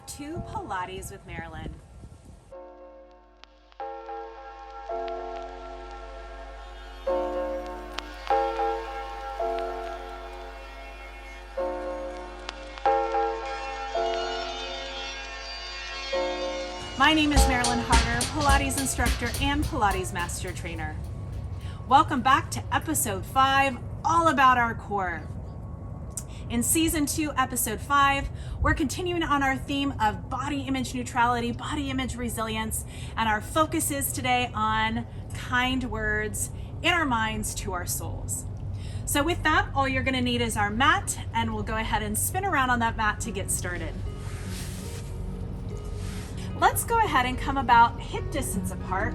back to Pilates with Marilyn. My name is Marilyn Harder, Pilates instructor and Pilates master trainer. Welcome back to episode 5, all about our core. In season 2, episode 5, we're continuing on our theme of body image neutrality, body image resilience, and our focus is today on kind words in our minds to our souls. So with that, all you're going to need is our mat, and we'll go ahead and spin around on that mat to get started. Let's go ahead and come about hip distance apart,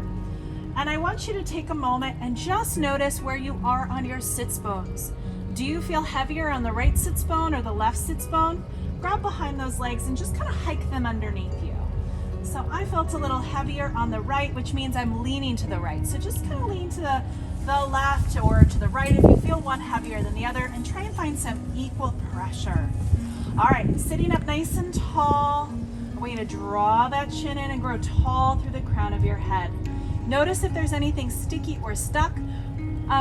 and I want you to take a moment and just notice where you are on your sits bones. Do you feel heavier on the right sits bone or the left sits bone? Grab behind those legs and just kind of hike them underneath you. So I felt a little heavier on the right, which means I'm leaning to the right. So just kind of lean to the left or to the right if you feel one heavier than the other, and try and find some equal pressure. All right, sitting up nice and tall. I want you to draw that chin in and grow tall through the crown of your head. Notice if there's anything sticky or stuck.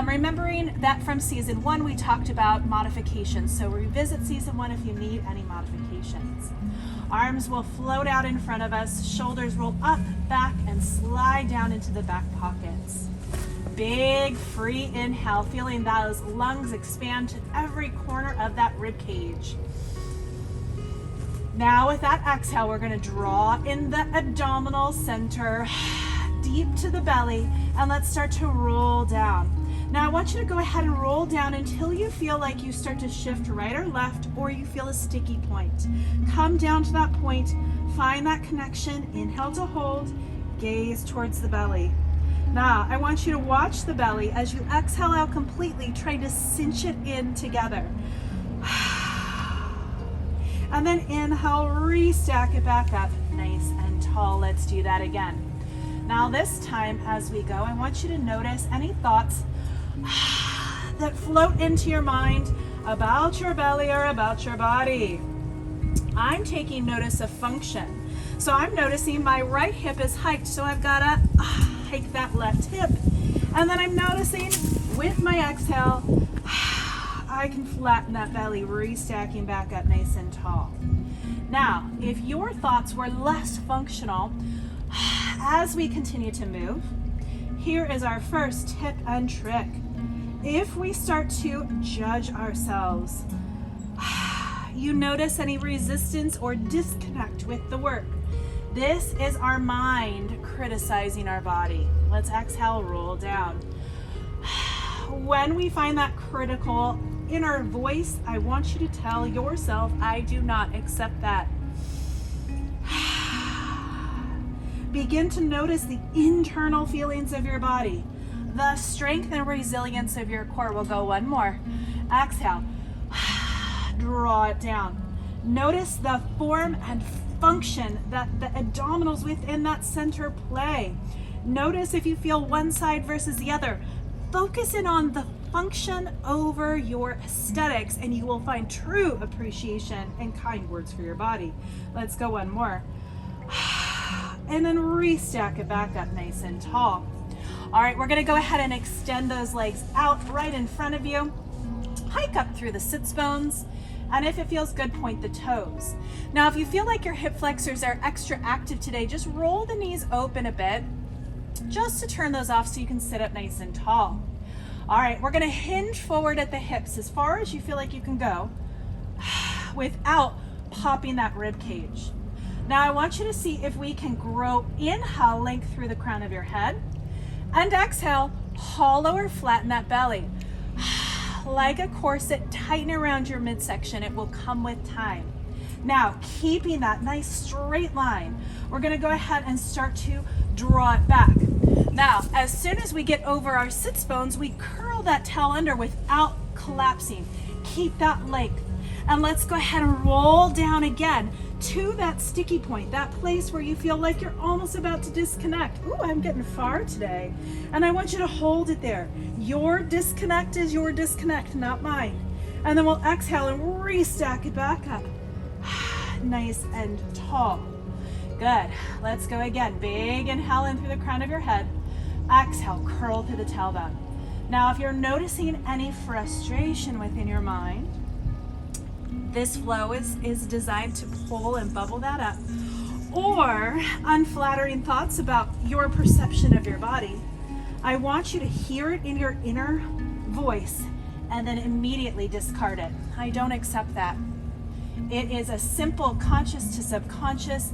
Remembering that from season 1, we talked about modifications. So revisit season 1 if you need any modifications. Arms will float out in front of us. Shoulders roll up, back, and slide down into the back pockets. Big free inhale, feeling those lungs expand to every corner of that rib cage. Now with that exhale, we're going to draw in the abdominal center, deep to the belly, and let's start to roll down. Now I want you to go ahead and roll down until you feel like you start to shift right or left, or you feel a sticky point. Come down to that point, find that connection, inhale to hold, gaze towards the belly. Now I want you to watch the belly as you exhale out completely, trying to cinch it in together. And then inhale, restack it back up, nice and tall. Let's do that again. Now this time as we go, I want you to notice any thoughts that float into your mind about your belly or about your body. I'm taking notice of function. So I'm noticing my right hip is hiked, so I've got to hike that left hip. And then I'm noticing with my exhale, I can flatten that belly, restacking back up nice and tall. Now, if your thoughts were less functional, as we continue to move, here is our first tip and trick. If we start to judge ourselves, you notice any resistance or disconnect with the work, this is our mind criticizing our body. Let's exhale, roll down. When we find that critical inner voice, I want you to tell yourself, I do not accept that. Begin to notice the internal feelings of your body. The strength and resilience of your core. We'll go one more. Exhale. Draw it down. Notice the form and function that the abdominals within that center play. Notice if you feel one side versus the other. Focus in on the function over your aesthetics, and you will find true appreciation and kind words for your body. Let's go one more. And then restack it back up nice and tall. All right, we're going to go ahead and extend those legs out right in front of you. Hike up through the sits bones, and if it feels good, point the toes. Now, if you feel like your hip flexors are extra active today, just roll the knees open a bit, just to turn those off so you can sit up nice and tall. All right, we're going to hinge forward at the hips as far as you feel like you can go without popping that rib cage. Now I want you to see if we can grow inhale, length through the crown of your head, and exhale, hollow or flatten that belly. Like a corset, tighten around your midsection. It will come with time. Now, keeping that nice straight line, we're going to go ahead and start to draw it back. Now, as soon as we get over our sits bones, we curl that tail under without collapsing. Keep that length. And let's go ahead and roll down again to that sticky point, that place where you feel like you're almost about to disconnect. Ooh, I'm getting far today. And I want you to hold it there. Your disconnect is your disconnect, not mine. And then we'll exhale and restack it back up. nice and tall. Good. Let's go again. Big inhale in through the crown of your head. Exhale, curl through the tailbone. Now, if you're noticing any frustration within your mind, this flow is designed to pull and bubble that up. Or unflattering thoughts about your perception of your body, I want you to hear it in your inner voice and then immediately discard it. I don't accept that. It is a simple conscious to subconscious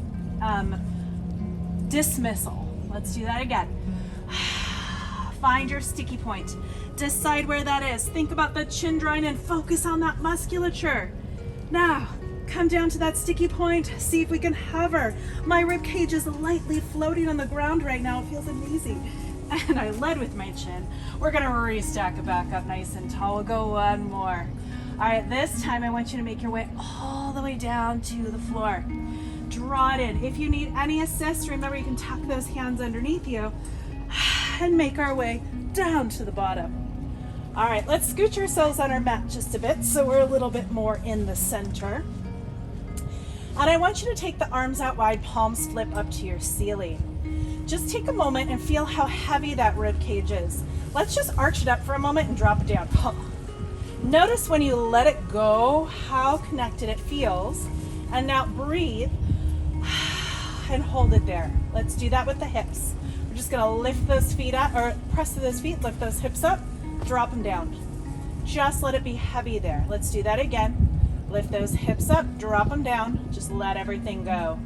dismissal. Let's do that again. Find your sticky point. Decide where that is. Think about the chin drawing and focus on that musculature. Now, come down to that sticky point. See if we can hover. My rib cage is lightly floating on the ground right now. It feels amazing. And I led with my chin. We're gonna restack it back up nice and tall. We'll go one more. All right, this time I want you to make your way all the way down to the floor. Draw it in. If you need any assist, remember you can tuck those hands underneath you and make our way down to the bottom. All right, let's scoot ourselves on our mat just a bit so we're a little bit more in the center. And I want you to take the arms out wide, palms flip up to your ceiling. Just take a moment and feel how heavy that rib cage is. Let's just arch it up for a moment and drop it down. Notice when you let it go, how connected it feels. And now breathe and hold it there. Let's do that with the hips. We're just gonna lift those feet up, or press to those feet, lift those hips up, drop them down. Just let it be heavy there. Let's do that again. Lift those hips up, drop them down, just let everything go.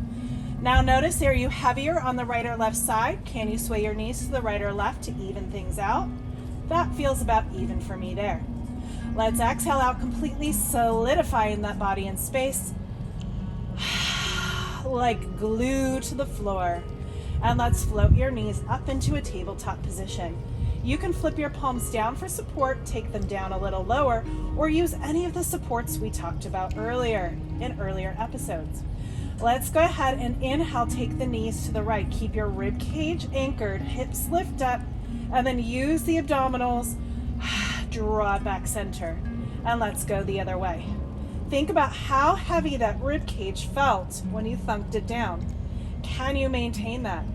Now notice, are you heavier on the right or left side? Can you sway your knees to the right or left to even things out? That feels about even for me there. Let's exhale out, completely solidifying that body in space. Like glue to the floor. And let's float your knees up into a tabletop position. You can flip your palms down for support, take them down a little lower, or use any of the supports we talked about earlier in earlier episodes. Let's go ahead and inhale, take the knees to the right. Keep your rib cage anchored, hips lift up, and then use the abdominals, draw back center. And let's go the other way. Think about how heavy that rib cage felt when you thunked it down. Can you maintain that?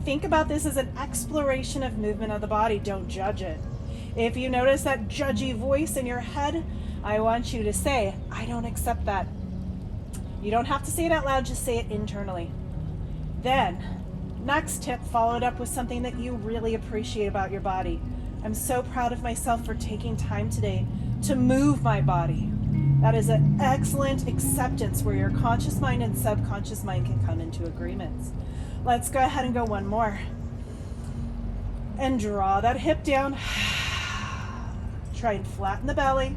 Think about this as an exploration of movement of the body. Don't judge it. If you notice that judgy voice in your head, I want you to say, I don't accept that. You don't have to say it out loud, just say it internally. Then, next tip, follow it up with something that you really appreciate about your body. I'm so proud of myself for taking time today to move my body. That is an excellent acceptance where your conscious mind and subconscious mind can come into agreements. Let's go ahead and go one more. And draw that hip down. Try and flatten the belly.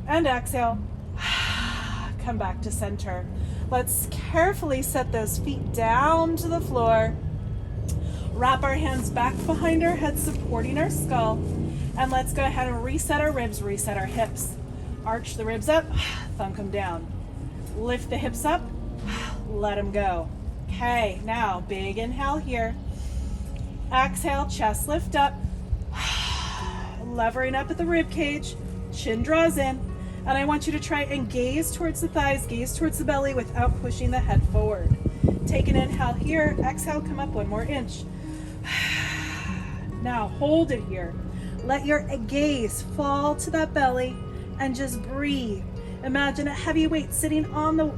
And exhale. Come back to center. Let's carefully set those feet down to the floor. Wrap our hands back behind our head, supporting our skull. And let's go ahead and reset our ribs, reset our hips. Arch the ribs up, thunk them down. Lift the hips up, let them go. Okay, now big inhale here. Exhale, chest lift up. Levering up at the rib cage, chin draws in. And I want you to try and gaze towards the thighs, gaze towards the belly without pushing the head forward. Take an inhale here, exhale, come up one more inch. Now hold it here. Let your gaze fall to that belly and just breathe. Imagine a heavy weight sitting on the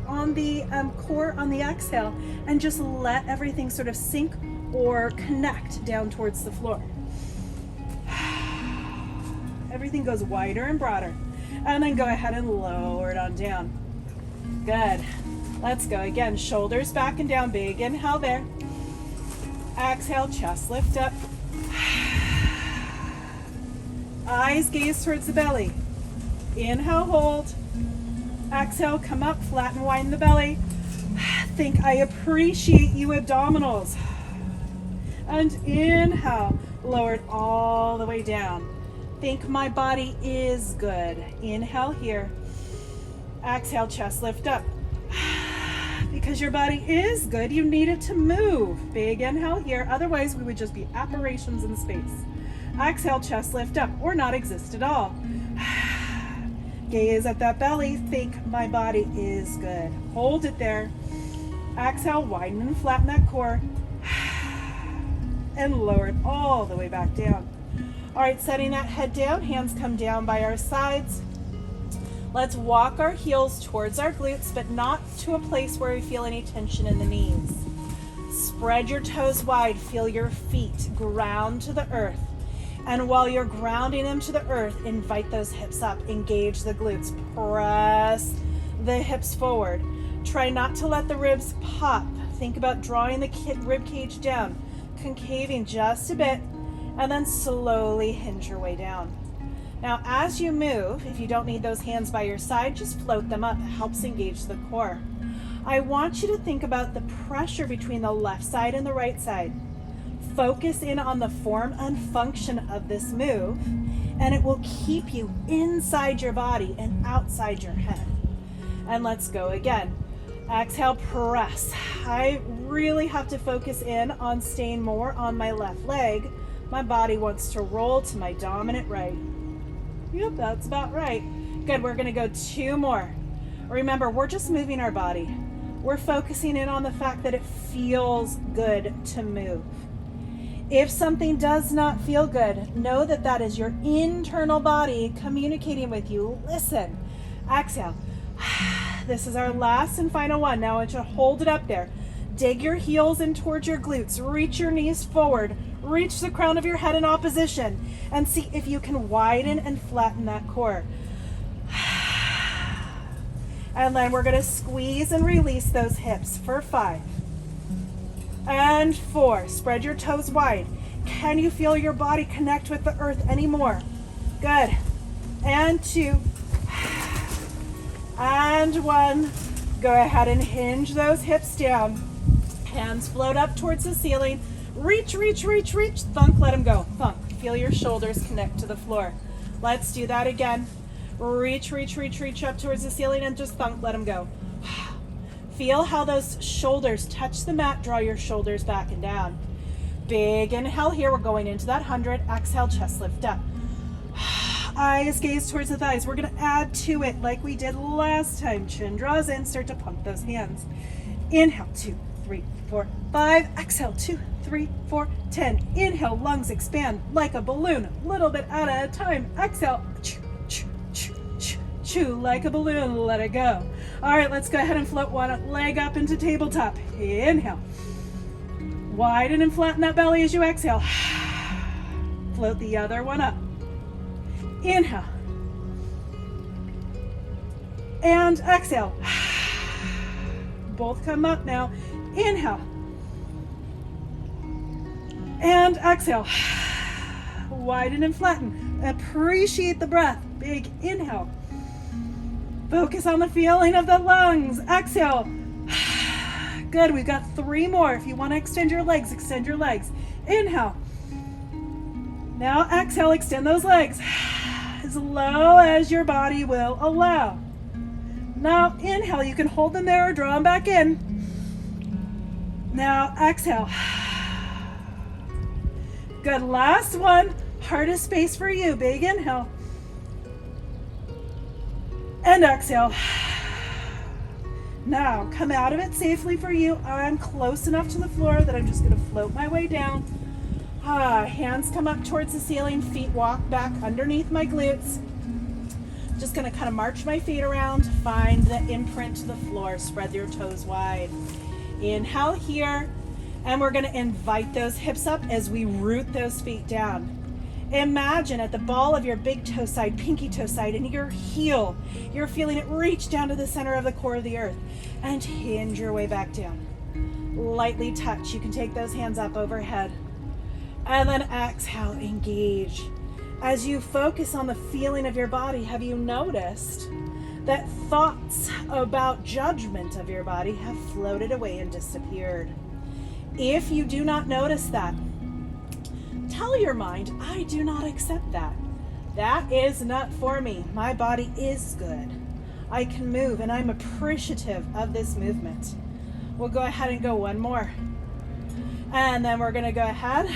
core on the exhale, and just let everything sort of sink or connect down towards the floor. Everything goes wider and broader. And then go ahead and lower it on down. Good. Let's go again. Shoulders back and down. Big inhale there. Exhale, chest lift up. Eyes gaze towards the belly. Inhale, hold. Exhale, come up, flatten, widen the belly. Think, I appreciate you, abdominals. And inhale, lower it all the way down. Think, my body is good. Inhale here. Exhale, chest lift up. Because your body is good, you need it to move. Big inhale here. Otherwise, we would just be apparitions in space. Exhale, chest lift up, or not exist at all. Gaze at that belly. Think my body is good. Hold it there. Exhale, widen and flatten that core. And lower it all the way back down. All right, setting that head down, hands come down by our sides. Let's walk our heels towards our glutes, but not to a place where we feel any tension in the knees. Spread your toes wide, feel your feet ground to the earth. And while you're grounding them to the earth, invite those hips up, engage the glutes, press the hips forward. Try not to let the ribs pop. Think about drawing the rib cage down, concaving just a bit, and then slowly hinge your way down. Now, as you move, if you don't need those hands by your side, just float them up. It helps engage the core. I want you to think about the pressure between the left side and the right side. Focus in on the form and function of this move, and it will keep you inside your body and outside your head. And let's go again. Exhale, press. I really have to focus in on staying more on my left leg. My body wants to roll to my dominant right. Yep, that's about right. Good, we're gonna go 2 more. Remember, we're just moving our body. We're focusing in on the fact that it feels good to move. If something does not feel good, know that that is your internal body communicating with you. Listen. Exhale. This is our last and final one. Now I want you to hold it up there. Dig your heels in towards your glutes. Reach your knees forward. Reach the crown of your head in opposition. And see if you can widen and flatten that core. And then we're going to squeeze and release those hips for 5. And 4. Spread your toes wide. Can you feel your body connect with the earth anymore? Good. And 2. And 1. Go ahead and hinge those hips down. Hands float up towards the ceiling. Reach, reach, reach, reach. Thunk, let them go. Thunk. Feel your shoulders connect to the floor. Let's do that again. Reach, reach, reach, reach up towards the ceiling and just thunk, let them go. Feel how those shoulders touch the mat. Draw your shoulders back and down. Big inhale here. We're going into that 100. Exhale, chest lift up. Eyes gaze towards the thighs. We're going to add to it like we did last time. Chin draws in. Start to pump those hands. Inhale, 2, 3, 4, 5. Exhale, 2, 3, 4, 10. Inhale, lungs expand like a balloon. A little bit at a time. Exhale. Chew like a balloon, let it go. All right, let's go ahead and float one leg up into tabletop. Inhale. Widen and flatten that belly as you exhale. Float the other one up. Inhale. And exhale. Both come up now. Inhale. And exhale. Widen and flatten. Appreciate the breath. Big inhale. Focus on the feeling of the lungs. Exhale. Good. We've got 3 more. If you want to extend your legs, extend your legs. Inhale. Now exhale, extend those legs as low as your body will allow. Now inhale, you can hold them there or draw them back in. Now exhale. Good. Last one. Hardest space for you. Big inhale. And exhale. Now come out of it safely for you. I'm close enough to the floor that I'm just going to float my way down. Hands come up towards the ceiling. Feet walk back underneath my glutes. Just going to kind of march my feet around. Find the imprint to the floor. Spread your toes wide. Inhale here. And we're going to invite those hips up as we root those feet down. Imagine at the ball of your big toe side, pinky toe side, and your heel, you're feeling it reach down to the center of the core of the earth and hinge your way back down. Lightly touch. You can take those hands up overhead. And then exhale, engage. As you focus on the feeling of your body, have you noticed that thoughts about judgment of your body have floated away and disappeared? If you do not notice that, tell your mind, I do not accept that. That is not for me. My body is good. I can move and I'm appreciative of this movement. We'll go ahead and go 1 more. And then we're going to go ahead,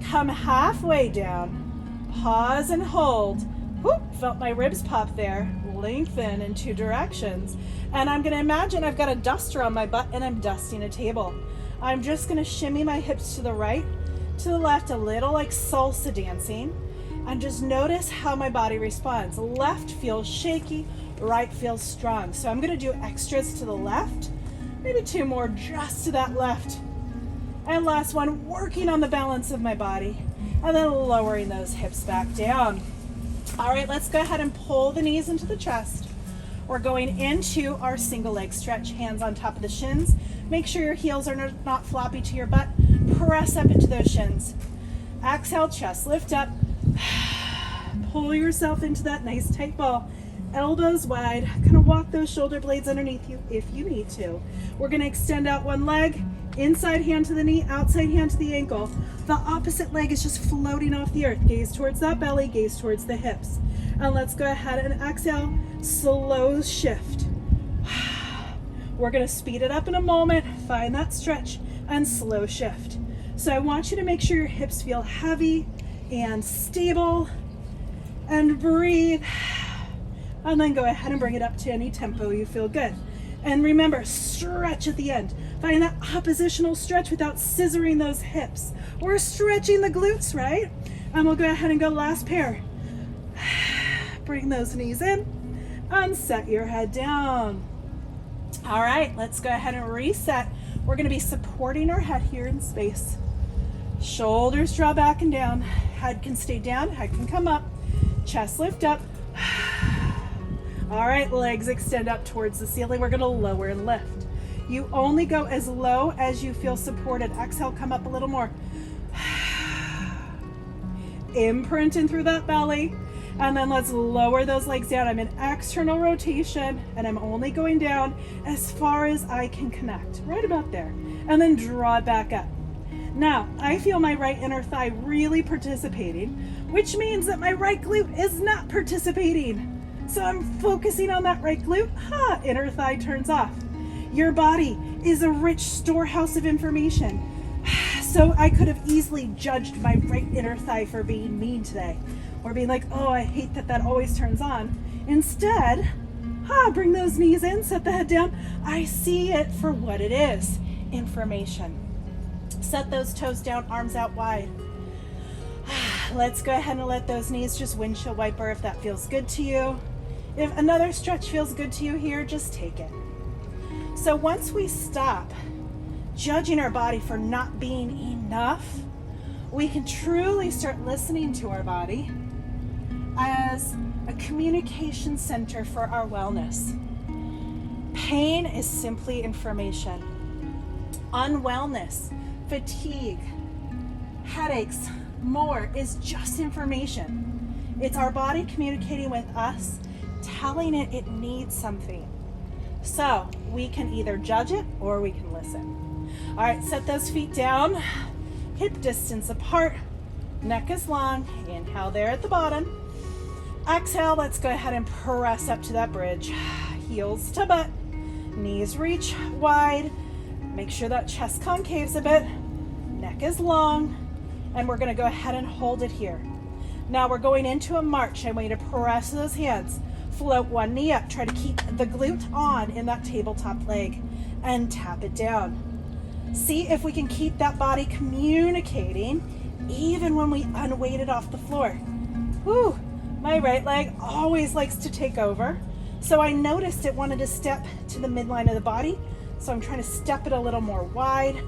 come halfway down, pause and hold. Whoop, felt my ribs pop there, lengthen in 2 directions. And I'm gonna imagine I've got a duster on my butt and I'm dusting a table. I'm just gonna shimmy my hips to the right, to the left, a little like salsa dancing, and just notice how my body responds. Left feels shaky, right feels strong. So I'm gonna do extras to the left, maybe 2 more just to that left. And last one, working on the balance of my body, and then lowering those hips back down. All right, let's go ahead and pull the knees into the chest. We're going into our single leg stretch, hands on top of the shins. Make sure your heels are not floppy to your butt. Press up into those shins. Exhale, chest lift up. Pull yourself into that nice tight ball. Elbows wide. Kind of walk those shoulder blades underneath you if you need to. We're going to extend out one leg. Inside hand to the knee, outside hand to the ankle. The opposite leg is just floating off the earth. Gaze towards that belly, gaze towards the hips. And let's go ahead and exhale, slow shift. We're gonna speed it up in a moment, find that stretch, and slow shift. So I want you to make sure your hips feel heavy and stable, and breathe. And then go ahead and bring it up to any tempo you feel good. And remember, stretch at the end. Find that oppositional stretch without scissoring those hips. We're stretching the glutes, right? And we'll go ahead and go last pair. Bring those knees in and set your head down. All right, let's go ahead and reset. We're going to be supporting our head here in space. Shoulders draw back and down. Head can stay down, head can come up. Chest lift up. All right, legs extend up towards the ceiling. We're gonna lower and lift. You only go as low as you feel supported. Exhale, come up a little more. Imprinting through that belly. And then let's lower those legs down. I'm in external rotation and I'm only going down as far as I can connect, right about there. And then draw it back up. Now, I feel my right inner thigh really participating, which means that my right glute is not participating. So I'm focusing on that right glute. Inner thigh turns off. Your body is a rich storehouse of information. So I could have easily judged my right inner thigh for being mean today, or being like, oh, I hate that that always turns on. Instead, bring those knees in, set the head down. I see it for what it is, information. Set those toes down, arms out wide. Let's go ahead and let those knees just windshield wiper if that feels good to you. If another stretch feels good to you here, just take it. So once we stop judging our body for not being enough, we can truly start listening to our body as a communication center for our wellness. Pain is simply information. Unwellness, fatigue, headaches, more is just information. It's our body communicating with us, telling it needs something. So we can either judge it or we can listen. All right, set those feet down, hip distance apart, neck is long. Inhale there at the bottom. Exhale, let's go ahead and press up to that bridge. Heels to butt, knees reach wide. Make sure that chest concaves a bit, neck is long, and we're gonna go ahead and hold it here. Now we're going into a march. I want you to press those hands, float one knee up, try to keep the glute on in that tabletop leg, and tap it down. See if we can keep that body communicating even when we unweight it off the floor. Whew, my right leg always likes to take over. So I noticed it wanted to step to the midline of the body. So I'm trying to step it a little more wide.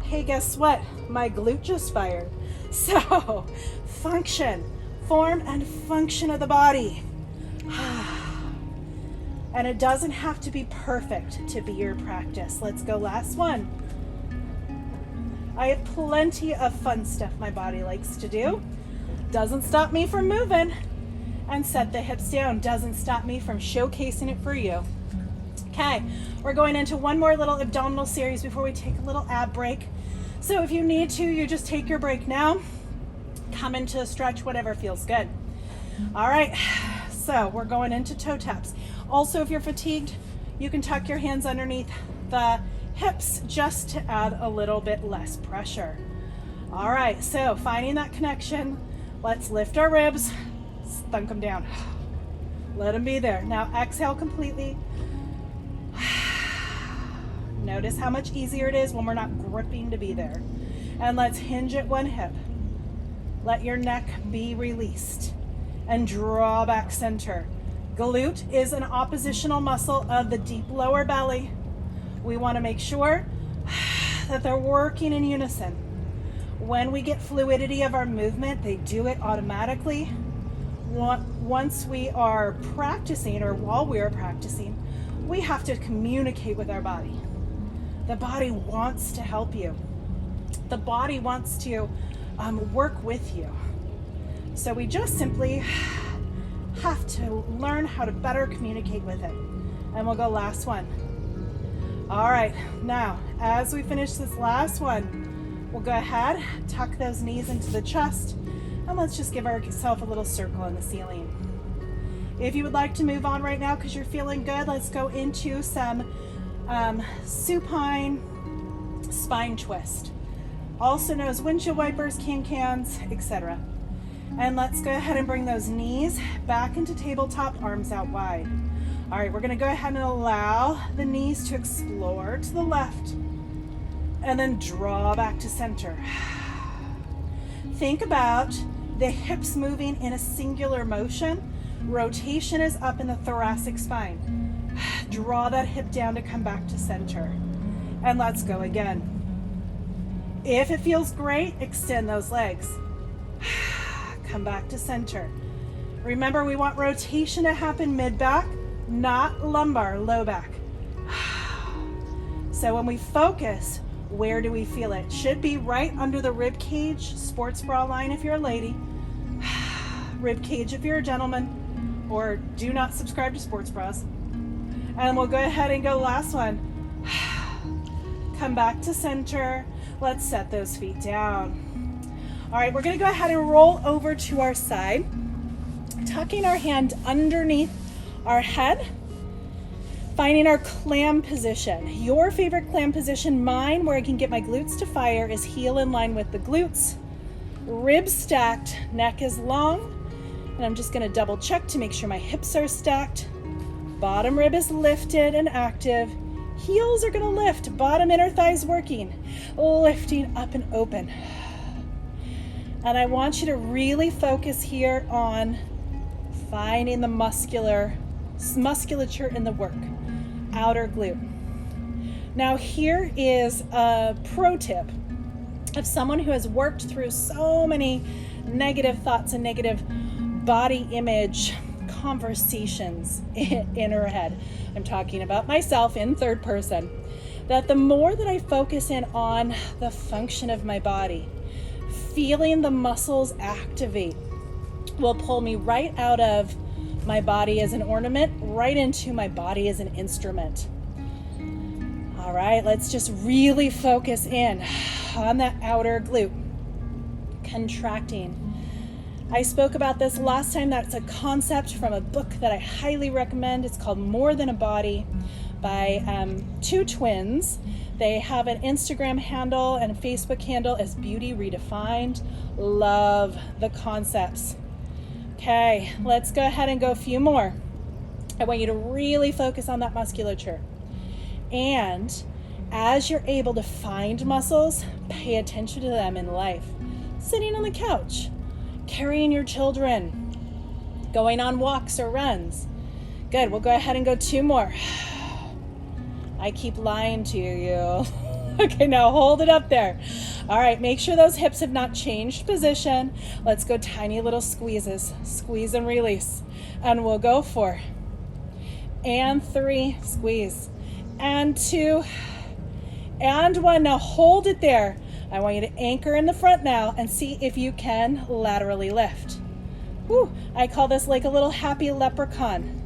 Hey, guess what? My glute just fired. So function, form and function of the body. And it doesn't have to be perfect to be your practice. Let's go last one. I have plenty of fun stuff my body likes to do. Doesn't stop me from moving. And set the hips down. Doesn't stop me from showcasing it for you. Okay, we're going into one more little abdominal series before we take a little ab break. So if you need to, you just take your break now. Come into a stretch, whatever feels good. All right, so we're going into toe taps. Also, if you're fatigued, you can tuck your hands underneath the hips just to add a little bit less pressure. All right, so finding that connection, let's lift our ribs, thunk them down. Let them be there. Now exhale completely. Notice how much easier it is when we're not gripping to be there. And let's hinge at one hip. Let your neck be released and draw back center. Glute is an oppositional muscle of the deep lower belly. We want to make sure that they're working in unison. When we get fluidity of our movement, they do it automatically. Once we are practicing, or while we are practicing, we have to communicate with our body. The body wants to help you. The body wants to work with you. So we just simply have to learn how to better communicate with it. And we'll go last one. All right, now as we finish this last one, we'll go ahead, tuck those knees into the chest, and let's just give ourselves a little circle in the ceiling. If you would like to move on right now because you're feeling good, let's go into some supine spine twist, also known as windshield wipers, can-cans, etc. And let's go ahead and bring those knees back into tabletop, arms out wide. All right, we're gonna go ahead and allow the knees to explore to the left and then draw back to center. Think about the hips moving in a singular motion. Rotation is up in the thoracic spine. Draw that hip down to come back to center. And let's go again. If it feels great, extend those legs. Come back to center. Remember, we want rotation to happen mid-back, not lumbar, low back. So when we focus, where do we feel it? Should be right under the rib cage, sports bra line if you're a lady, rib cage if you're a gentleman, or do not subscribe to sports bras. And we'll go ahead and go last one. Come back to center. Let's set those feet down. All right, we're gonna go ahead and roll over to our side, tucking our hand underneath our head, finding our clam position. Your favorite clam position, mine, where I can get my glutes to fire, is heel in line with the glutes, ribs stacked, neck is long, and I'm just gonna double check to make sure my hips are stacked. Bottom rib is lifted and active. Heels are gonna lift, bottom inner thighs working, lifting up and open. And I want you to really focus here on finding the musculature in the work, outer glute. Now here is a pro tip of someone who has worked through so many negative thoughts and negative body image conversations in her head. I'm talking about myself in third person. That the more that I focus in on the function of my body, feeling the muscles activate will pull me right out of my body as an ornament, right into my body as an instrument. All right, let's just really focus in on that outer glute, contracting. I spoke about this last time. That's a concept from a book that I highly recommend. It's called More Than a Body by two twins. They have an Instagram handle and a Facebook handle as Beauty Redefined. Love the concepts. Okay, let's go ahead and go a few more. I want you to really focus on that musculature. And as you're able to find muscles, pay attention to them in life. Sitting on the couch, carrying your children, going on walks or runs. Good, we'll go ahead and go two more. I keep lying to you. Okay, now hold it up there. All right, make sure those hips have not changed position. Let's go tiny little squeezes. Squeeze and release. And we'll go 4 and 3, squeeze, and 2 and 1. Now hold it there. I want you to anchor in the front now and see if you can laterally lift. Woo, I call this like a little happy leprechaun.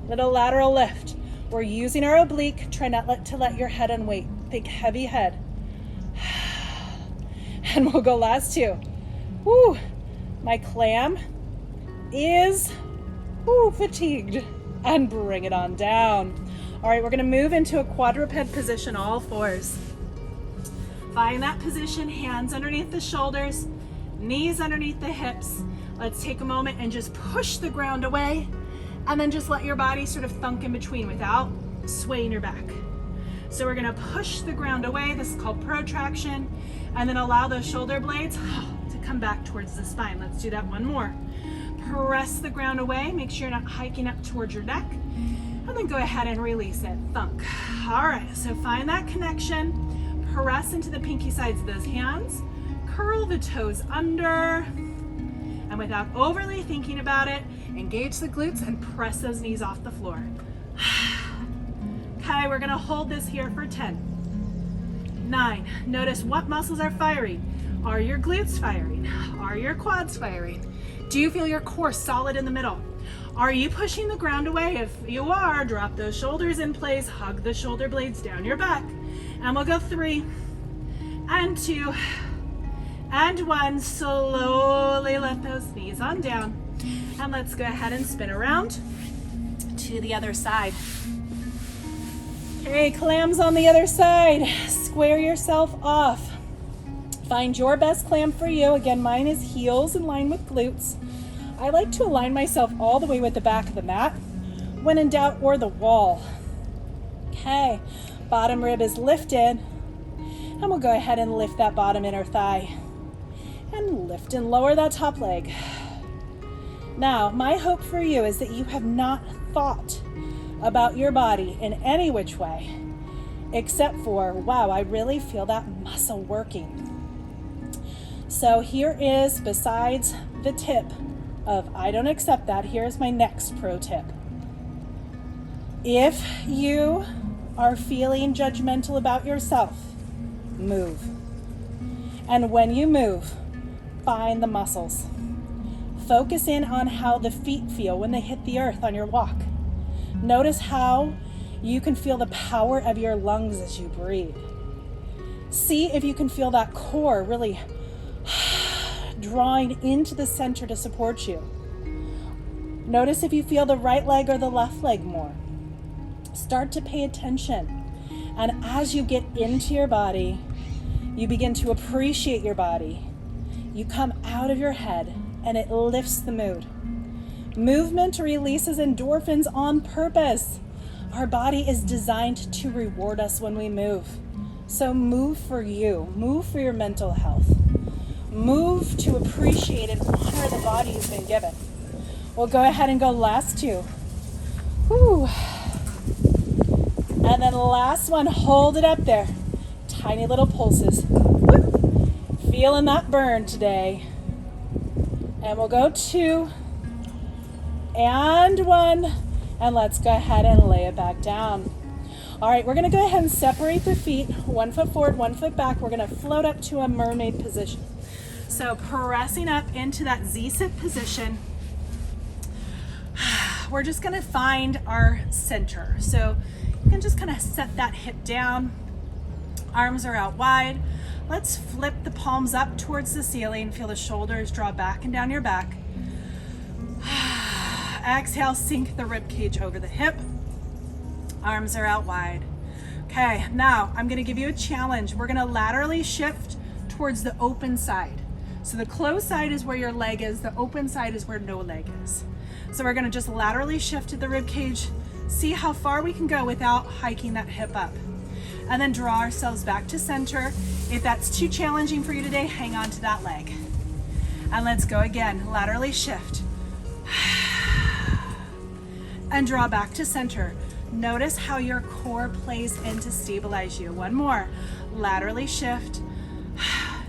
Little lateral lift. We're using our oblique. Try not to let your head unweight. Think heavy head. And we'll go last 2. Woo, my clam is fatigued. And bring it on down. All right, we're gonna move into a quadruped position, all fours. Find that position, hands underneath the shoulders, knees underneath the hips. Let's take a moment and just push the ground away And then just let your body sort of thunk in between without swaying your back. So we're gonna push the ground away. This is called protraction. And then allow those shoulder blades to come back towards the spine. Let's do that one more. Press the ground away. Make sure you're not hiking up towards your neck. And then go ahead and release it. Thunk. All right, so find that connection. Press into the pinky sides of those hands. Curl the toes under. And without overly thinking about it, engage the glutes and press those knees off the floor. Okay, we're gonna hold this here for 10. 9. Notice what muscles are firing. Are your glutes firing? Are your quads firing? Do you feel your core solid in the middle? Are you pushing the ground away? If you are, drop those shoulders in place, hug the shoulder blades down your back. And we'll go 3 and 2 and 1. Slowly let those knees on down. And let's go ahead and spin around to the other side. Okay, clams on the other side. Square yourself off. Find your best clam for you. Again, mine is heels in line with glutes. I like to align myself all the way with the back of the mat when in doubt, or the wall. Okay, bottom rib is lifted. And we'll go ahead and lift that bottom inner thigh. And lift and lower that top leg. Now, my hope for you is that you have not thought about your body in any which way, except for, wow, I really feel that muscle working. So here is, besides the tip of I don't accept that, here's my next pro tip. If you are feeling judgmental about yourself, move. And when you move, find the muscles. Focus in on how the feet feel when they hit the earth on your walk. Notice how you can feel the power of your lungs as you breathe. See if you can feel that core really drawing into the center to support you. Notice if you feel the right leg or the left leg more. Start to pay attention. And as you get into your body, you begin to appreciate your body. You come out of your head and it lifts the mood. Movement releases endorphins on purpose. Our body is designed to reward us when we move. So move for you. Move for your mental health. Move to appreciate and honor the body you've been given. We'll go ahead and go last 2. Whew. And then last one, hold it up there. Tiny little pulses. Woo. Feeling that burn today. And we'll go 2 and 1. And let's go ahead and lay it back down. All right, we're gonna go ahead and separate the feet, 1 foot forward, 1 foot back. We're gonna float up to a mermaid position. So pressing up into that Z-sit position, we're just gonna find our center. So you can just kind of set that hip down. Arms are out wide. Let's flip the palms up towards the ceiling. Feel the shoulders draw back and down your back. Exhale, sink the rib cage over the hip. Arms are out wide. Okay, now I'm gonna give you a challenge. We're gonna laterally shift towards the open side. So the closed side is where your leg is, the open side is where no leg is. So we're gonna just laterally shift to the rib cage, see how far we can go without hiking that hip up. And then draw ourselves back to center. If that's too challenging for you today, hang on to that leg. And let's go again, laterally shift. And draw back to center. Notice how your core plays in to stabilize you. One more, laterally shift.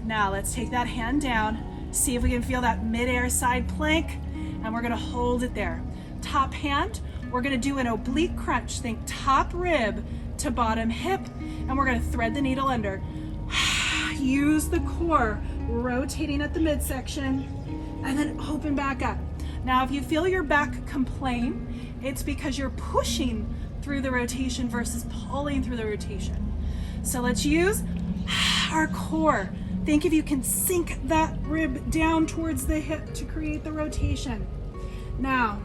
Now let's take that hand down. See if we can feel that mid-air side plank, and we're gonna hold it there. Top hand, we're gonna do an oblique crunch. Think top rib to bottom hip, and we're gonna thread the needle under. Use the core, rotating at the midsection, and then open back up. Now, if you feel your back complain, it's because you're pushing through the rotation versus pulling through the rotation. So let's use our core. Think if you can sink that rib down towards the hip to create the rotation. Now,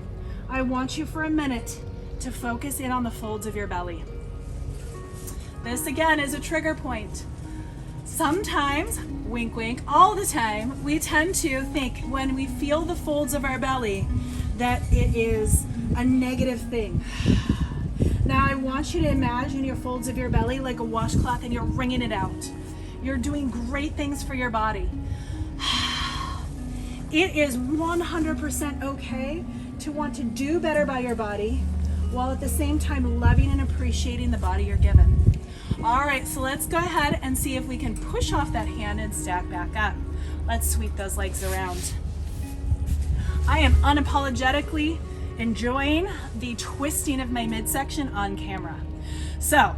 I want you for a minute to focus in on the folds of your belly. This again is a trigger point. Sometimes, wink wink, all the time, we tend to think when we feel the folds of our belly that it is a negative thing. Now I want you to imagine your folds of your belly like a washcloth and you're wringing it out. You're doing great things for your body. It is 100% okay to want to do better by your body while at the same time loving and appreciating the body you're given. All right, so let's go ahead and see if we can push off that hand and stack back up. Let's sweep those legs around. I am unapologetically enjoying the twisting of my midsection on camera. So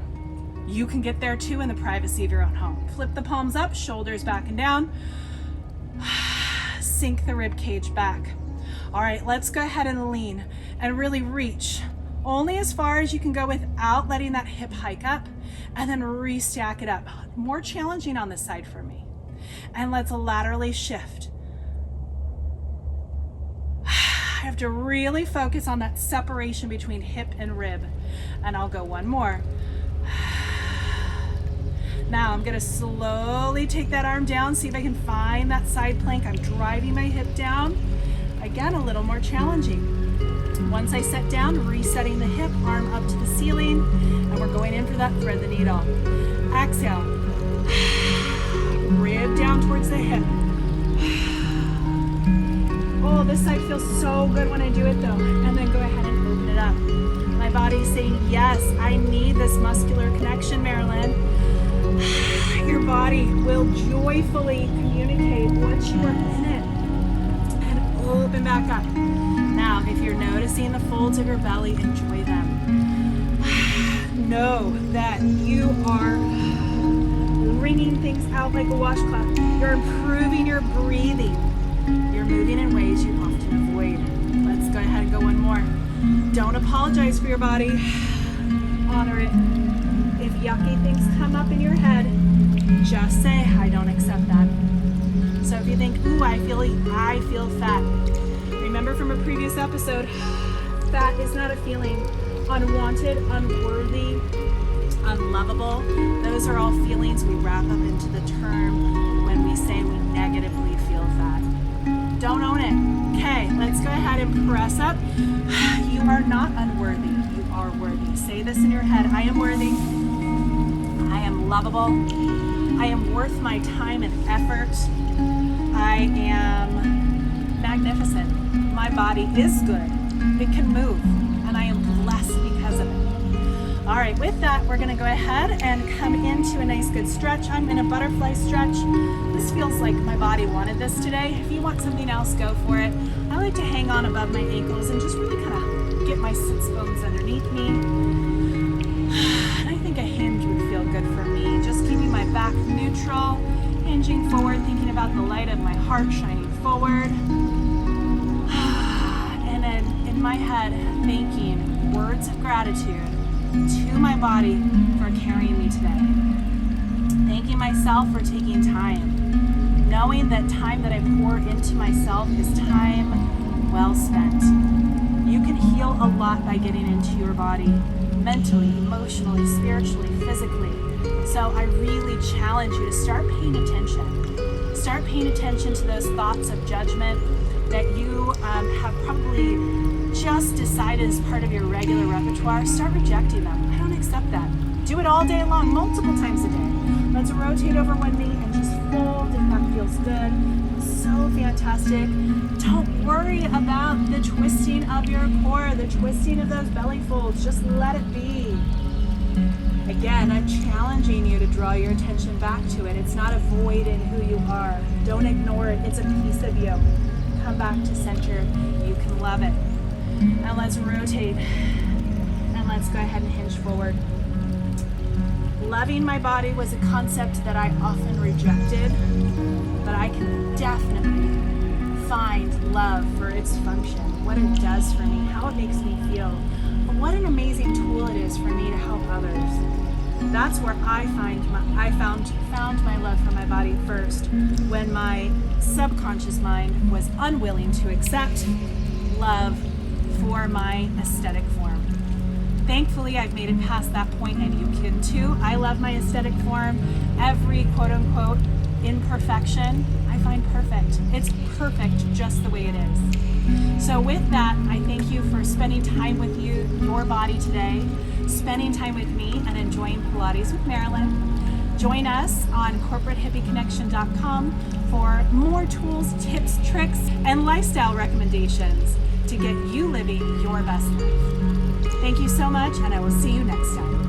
you can get there too in the privacy of your own home. Flip the palms up, shoulders back and down. Sink the rib cage back. All right, let's go ahead and lean and really reach only as far as you can go without letting that hip hike up, and then restack it up. More challenging on this side for me. And let's laterally shift. I have to really focus on that separation between hip and rib. And I'll go one more. Now I'm gonna slowly take that arm down, see if I can find that side plank. I'm driving my hip down. Again, a little more challenging. Once I set down, resetting the hip, arm up to the ceiling, and we're going in for that thread the needle. Exhale. Rib down towards the hip. Oh, this side feels so good when I do it though. And then go ahead and open it up. My body's saying, yes, I need this muscular connection, Marilyn. Your body will joyfully communicate once you are in it. And open back up. Now, if you're noticing the folds of your belly, enjoy them. Know that you are wringing things out like a washcloth. You're improving your breathing. You're moving in ways you often avoid. Let's go ahead and go one more. Don't apologize for your body. Honor it. If yucky things come up in your head, just say, I don't accept that. So if you think, ooh, I feel fat. Remember from a previous episode, fat is not a feeling. Unwanted, unworthy, unlovable. Those are all feelings we wrap up into the term when we say we negatively feel fat. Don't own it. Okay, let's go ahead and press up. You are not unworthy. You are worthy. Say this in your head. I am worthy. I am lovable. I am worth my time and effort. I am magnificent. My body is good. It can move. And I am blessed because of it. All right, with that, we're gonna go ahead and come into a nice good stretch. I'm in a butterfly stretch. This feels like my body wanted this today. If you want something else, go for it. I like to hang on above my ankles and just really kind of get my sits bones underneath me. And I think a hinge would feel good for me. Just keeping my back neutral, hinging forward, thinking about the light of my heart shining forward. And then in my head, thanking words of gratitude to my body for carrying me today. Thanking myself for taking time. Knowing that time that I pour into myself is time well spent. You can heal a lot by getting into your body, mentally, emotionally, spiritually, physically. So I really challenge you to start paying attention. Start paying attention to those thoughts of judgment that you have probably just decided as part of your regular repertoire. Start rejecting them. I don't accept that. Do it all day long, multiple times a day. Let's rotate over one knee and just fold if that feels good. So fantastic. Don't worry about the twisting of your core, the twisting of those belly folds. Just let it be. Again, I'm challenging you to draw your attention back to it. It's not a void in who you are. Don't ignore it. It's a piece of you. Come back to center. You can love it. And let's rotate. And let's go ahead and hinge forward. Loving my body was a concept that I often rejected, but I can definitely find love for its function, what it does for me, how it makes me feel. But what an amazing tool it is for me to help others. That's where I found my love for my body first, when my subconscious mind was unwilling to accept love for my aesthetic form. Thankfully, I've made it past that point, and you can too. I love my aesthetic form. Every quote-unquote imperfection, I find perfect. It's perfect just the way it is. So with that, I thank you for spending time with your body today, spending time with me, and enjoying Pilates with Marilyn. Join us on corporatehippiesconnection.com for more tools, tips, tricks, and lifestyle recommendations to get you living your best life. Thank you so much, and I will see you next time.